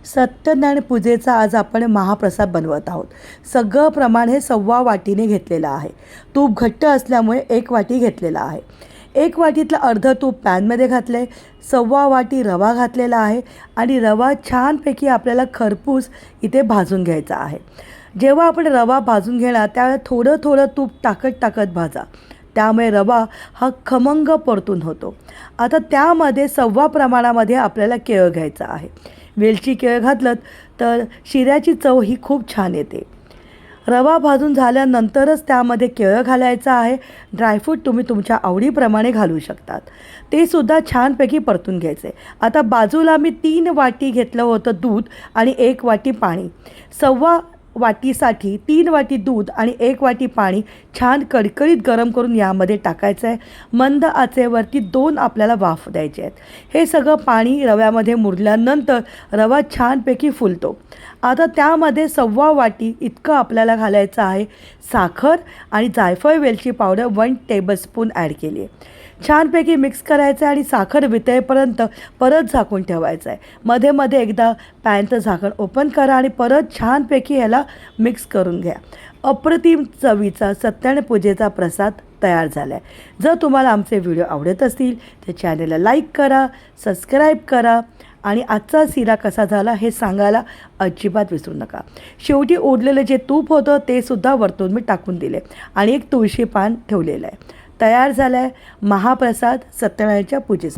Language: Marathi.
सत्यनारायण पूजेचा आज आपण महाप्रसाद बनवत आहोत। सगळं प्रमाण हे 1.25 वाटीने घेतलेलं आहे। तूप घट्ट असल्यामुळे 1 वाटी घेतलेला आहे। 1 वाटीतलं अर्ध तूप पॅनमध्ये घातले, 1.25 वाटी रवा घातलेला आहे आणि रवा छानपैकी आपल्याला खरपूस इथे भाजून घ्यायचा आहे। जेव्हा आपण रवा भाजून घेणार त्यावेळेला थोडं थोडं तूप टाकत भाजा, त्यामुळे रवा हा खमंग परतून होतो। आता त्यामध्ये 1.25 प्रमाणामध्ये आपल्याला केळं घ्यायचं आहे। वेलची केळं घातलं तर शिऱ्याची चव ही खूप छान येते। रवा भाजून झाल्यानंतरच त्यामध्ये केळं घालायचं आहे। ड्रायफ्रूट तुम्ही तुमच्या आवडीप्रमाणे घालू शकतात, ते सुद्धा छानपैकी परतून घ्यायचे। आता बाजूला मी 3 वाटी घेतलं होतं दूध आणि 1 वाटी पाणी। 1.25 वाटीसाठी 3 वाटी दूध आणि 1 वाटी पाणी छान कडकडीत गरम करून यामध्ये टाकायचं आहे। मंद आचेवरती 2 आपल्याला वाफ द्यायचे आहेत। हे सगळं पाणी रव्यामध्ये मुरल्यानंतर रवा छानपैकी फुलतो। आता त्यामध्ये 1.25 वाटी इतकं आपल्याला घालायचं आहे साखर आणि जायफळ वेलची पावडर 1 टेबलस्पून ॲड केली आहे। छानपैकी मिक्स करायचं आहे आणि साखर वितळेपर्यंत परत झाकून ठेवायचं आहे। मध्ये मध्ये एकदा पॅनचं झाकण ओपन करा आणि परत छानपैकी ह्याला मिक्स करून घ्या। अप्रतिम चवीचा सत्यनारायण पूजेचा प्रसाद तयार झाला आहे। जर तुम्हाला आमचे व्हिडिओ आवडत असतील तर चॅनलला लाईक करा, सबस्क्राईब करा आणि आजचा शिरा कसा झाला हे सांगायला अजिबात विसरू नका। शेवटी उरलेलं जे तूप होतं ते सुद्धा वरतून मी टाकून दिले आणि एक तुळशी पान ठेवलेलं आहे। तयार झाला आहे महाप्रसाद सत्यनारायणच्या पूजेचा।